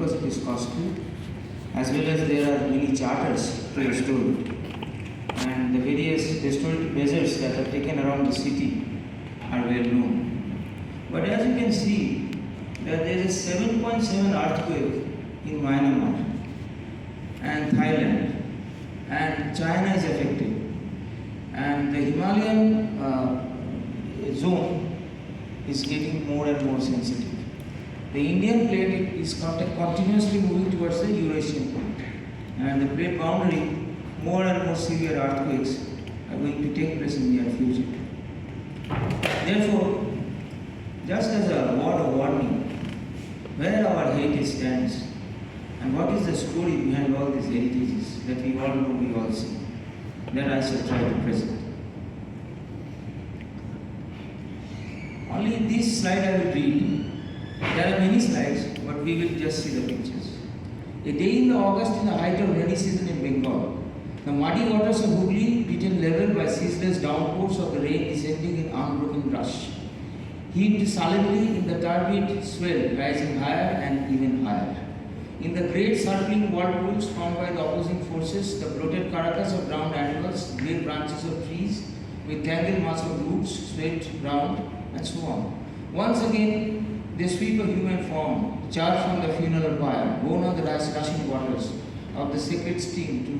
because it is costly, as well as there are many charters to restore it. And the various historic measures that are taken around the city are well known. But as you can see, that there is a 7.7 earthquake in Myanmar and Thailand, and China is affected. And the Himalayan zone is getting more and more sensitive. The Indian plate is continuously moving towards the Eurasian plate, and the plate boundary, more and more severe earthquakes are going to take place in the near future. Therefore, just as a word of warning, where our heritage stands and what is the story behind all these heritages that we all know, we all see, that I shall try to present. Only this slide I will read. There are many slides, but we will just see the pictures. A day in the August in the height of rainy season in Bengal, the muddy waters of Hooghly, beaten level by ceaseless downpours of the rain descending in unbroken rush, heaved sullenly in the turbid swell, rising higher and even higher. In the great circling whirlpools formed by the opposing forces, the bloated carcass of drowned animals, great branches of trees with tangled mass of roots swept round, and so on. Once again, they sweep a human form, charged from the funeral pyre, borne on the rushing waters of the sacred stream to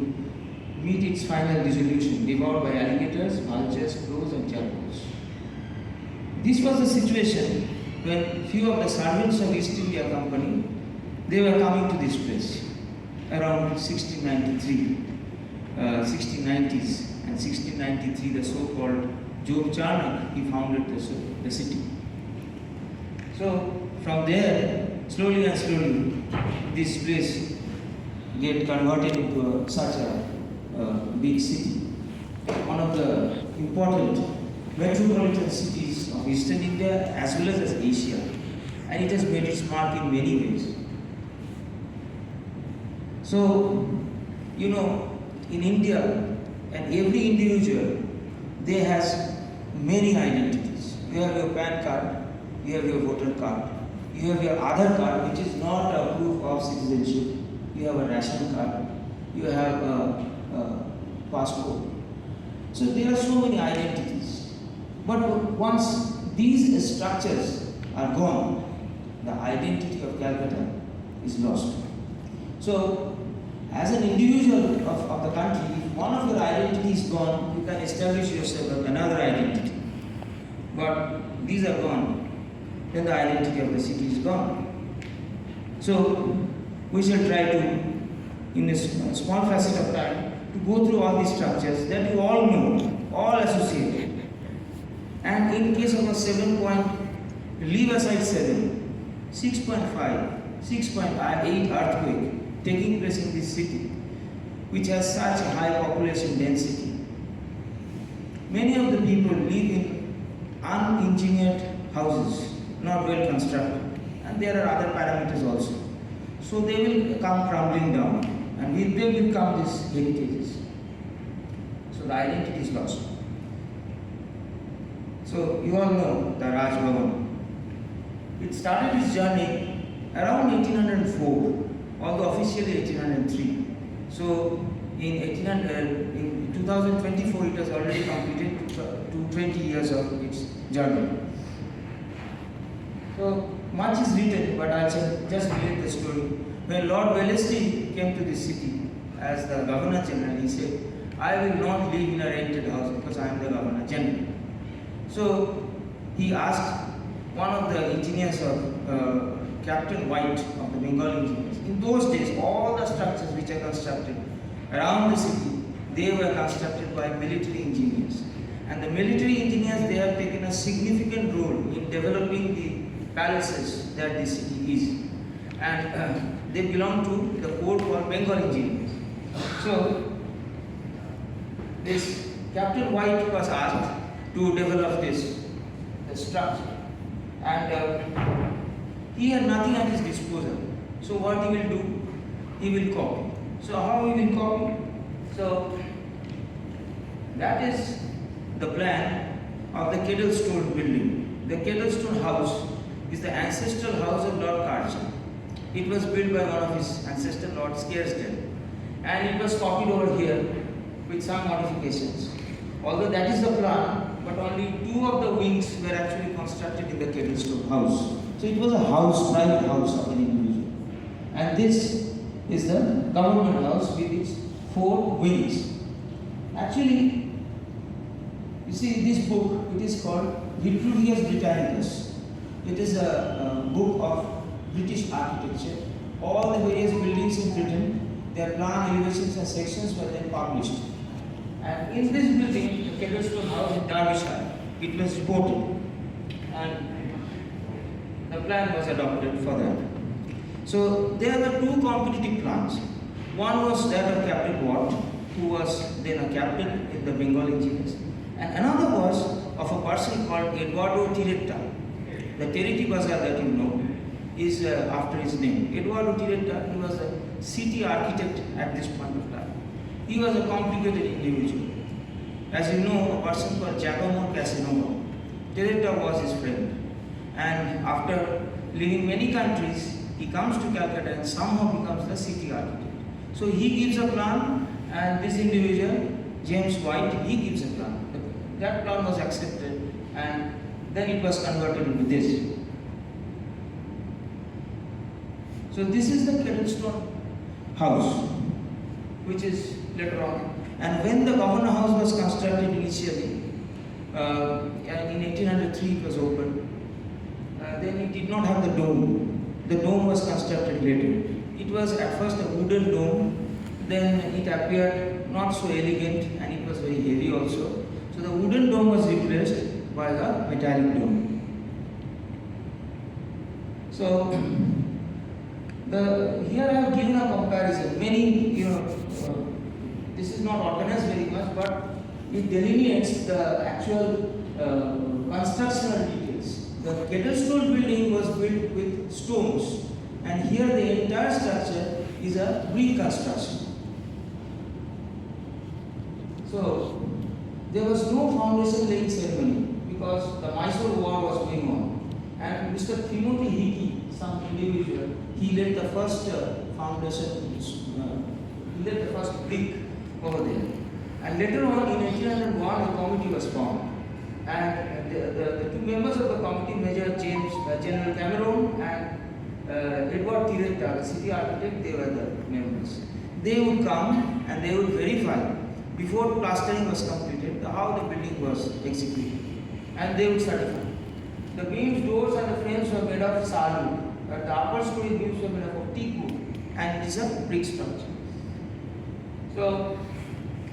meet its final dissolution, devoured by alligators, vultures, crows, and jackals. This was the situation when few of the servants of East India Company, they were coming to this place around 1693, 1690s, and 1693 the so-called Job Charnock, he founded the city. So from there, slowly and slowly, this place get converted into such a big city. One of the important metropolitan cities of Eastern India as well as Asia, and it has made its mark in many ways. So, you know, in India, and every individual, they has many identities. You have your PAN card, you have your voter card, you have your Aadhaar card, which is not a proof of citizenship. You have a ration card, you have a passport. So there are so many identities. But once these structures are gone, the identity of Calcutta is lost. So, as an individual of the country, if one of your identities is gone, you can establish yourself with another identity. But these are gone, then the identity of the city is gone. So, we shall try to, in a small facet of time, to go through all these structures that you all know, all associated. And in case of a 7 point, leave aside 7, 6.5, 6.8 earthquake taking place in this city, which has such a high population density. Many of the people live in unengineered houses, not well constructed, and there are other parameters also. So they will come crumbling down, and with them will come these heritages. So the identity is lost. So you all know the Raj Bhavan. It started its journey around 1804, although officially 1803. So in 2024 it has already completed to 20 years of its journey. So much is written, but I shall just relate the story. When Lord Wellesley came to this city as the Governor General, he said, I will not live in a rented house because I am the Governor General. So he asked one of the engineers of Captain White of the Bengal engineers. In those days, all the structures which are constructed around the city, they were constructed by military engineers. And the military engineers, they have taken a significant role in developing the palaces that the city is. And they belong to the code called Bengal engineers. So, this Captain White was asked to develop the structure. And he had nothing at his disposal. So what he will do? He will copy. So how he will copy? So that is the plan of the Kettlestone building. The Kettlestone house is the ancestral house of Lord Karcher. It was built by one of his ancestors, Lord Scaresdale, and it was copied over here with some modifications. Although that is the plan, but only 2 of the wings were actually constructed in the Kettlestone house. So it was a house, private house of an individual. And this is the government house with its 4 wings. Actually, you see this book, it is called Vitruvius Britannicus. It is a book of British architecture. All the various buildings in Britain, their plan, elevations and sections were then published. And in this building, the Kettlestone house in Derbyshire, it was reported. And the plan was adopted for that. So there were 2 competitive plans. One was that of Captain Watt, who was then a captain in the Bengal Engineers, and another was of a person called Eduardo Tiretta. The Teriti Bazaar that you know is after his name. Eduardo Tiretta, he was a city architect at this point of time. He was a complicated individual. As you know, a person called Giacomo Casanova, Tiretta was his friend. And after living many countries, he comes to Calcutta and somehow becomes the city architect. So he gives a plan, and this individual, James White, he gives a plan. That plan was accepted, and then it was converted into this. So this is the Kettlestone house, which is later on. And when the Governor House was constructed initially, in 1803 it was opened. Then it did not have the dome. The dome was constructed later. It was at first a wooden dome, then it appeared not so elegant and it was very heavy also. So the wooden dome was replaced by the metallic dome. So here I have given a comparison. Many, this is not organized very much, but it delineates the actual constructional details. The Kettlestone building was built with stones, and here the entire structure is a brick construction. So there was no foundation laying ceremony because the Mysore war was going on, and Mr. Timothy Hickey, some individual, he laid the first foundation, he laid the first brick over there. And later on in 1801 a committee was formed, and the 2 members of the committee, Major General Cameron and Edward Tiretta, the city architect, they were the members. They would come and they would verify before plastering was completed how the building was executed, and they would certify. The beams, doors and the frames were made of salu, but the upper story beams were made of teak wood, and it is a brick structure. So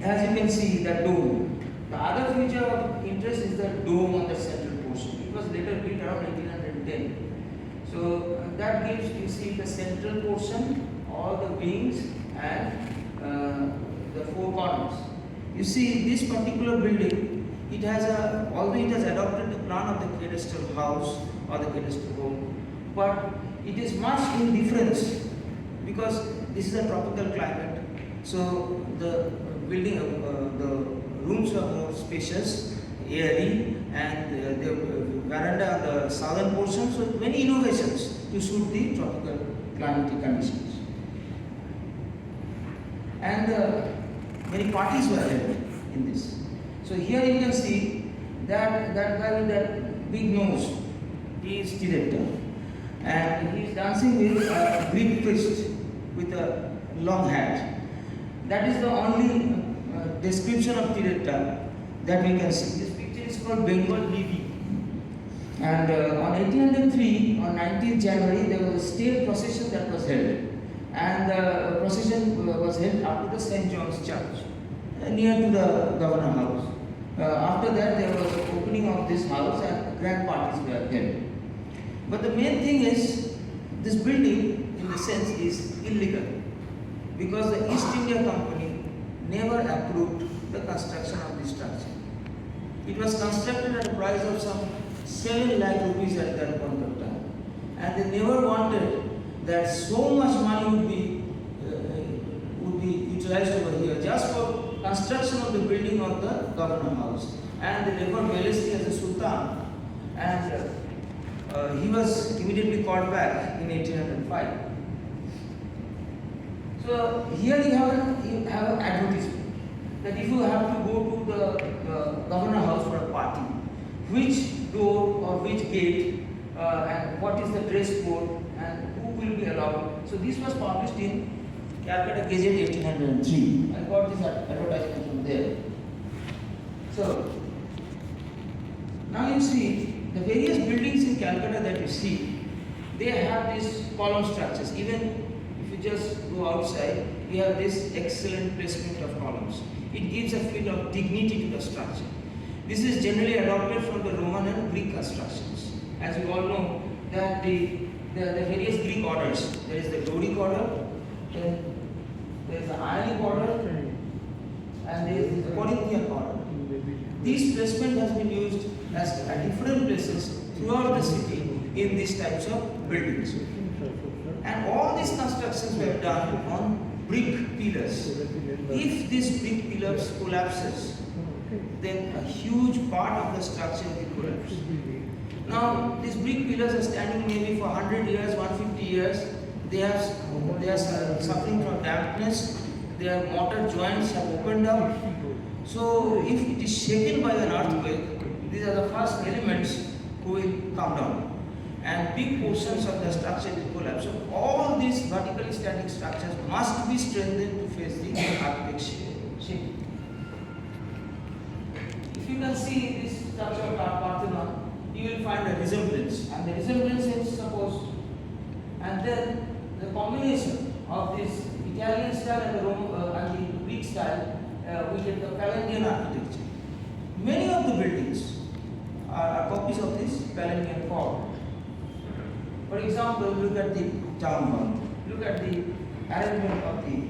as you can see, the dome. The other feature of interest is the dome on the central portion. It was later built around 1810. So that gives, you see, the central portion, all the wings and the 4 corners. You see, this particular building, it has although it has adopted the plan of the Kettlestone house or the Kettlestone home, but it is much in difference because this is a tropical climate. So the building, the rooms are more spacious, airy, and the veranda on the southern portion. So many innovations to suit the tropical climatic conditions. And many parties were held in this. So here you can see that guy with that big nose, he is director, and he is dancing with a Greek priest with a long hat. That is the only description of Tiretta that we can see. This picture is called Bengal Levy. And on 1803, on 19th January, there was a state procession that was held. And the procession was held up to the St. John's Church, near to the Governor House. After that, there was opening of this house and grand parties were held. But the main thing is, this building, in the sense, is illegal, because the East India Company never approved the construction of this structure. It was constructed at a price of some 7 lakh rupees at that point of time, and they never wanted that so much money would be utilized over here just for construction of the building of the Governor House. And they referred Wellesley as a Sultan, and he was immediately called back in 1805. So here you have an advertisement that if you have to go to the governor house for a party, which door or which gate and what is the dress code and who will be allowed. So this was published in Calcutta Gazette 1803. I got this advertisement from there. So now you see the various buildings in Calcutta that you see, they have these column structures. Even if you just go outside, you have this excellent placement of columns. It gives a feel of dignity to the structure. This is generally adopted from the Roman and Greek constructions. As you all know, that the various Greek orders, there is the Doric order, then there is the Ionic order, and there is the Corinthian order. This placement has been used at different places throughout the city in these types of buildings. And all these constructions were done on brick pillars. If these brick pillars collapses, then a huge part of the structure will collapse. Now, these brick pillars are standing maybe for 100 years, 150 years. They are suffering from dampness. Their mortar joints have opened up. So, if it is shaken by an earthquake, these are the first elements who will come down, and big portions of the structure will collapse. So, all these vertically standing structures must be strengthened to face the earthquake shaking. If you can see this structure of Parthenon, you will find a resemblance, and the resemblance is supposed, and then the combination of this Italian style and the Greek style, we get the Palladian architecture. Many of the buildings are copies of this Palladian form. For example, look at the town hall, look at the arrangement of the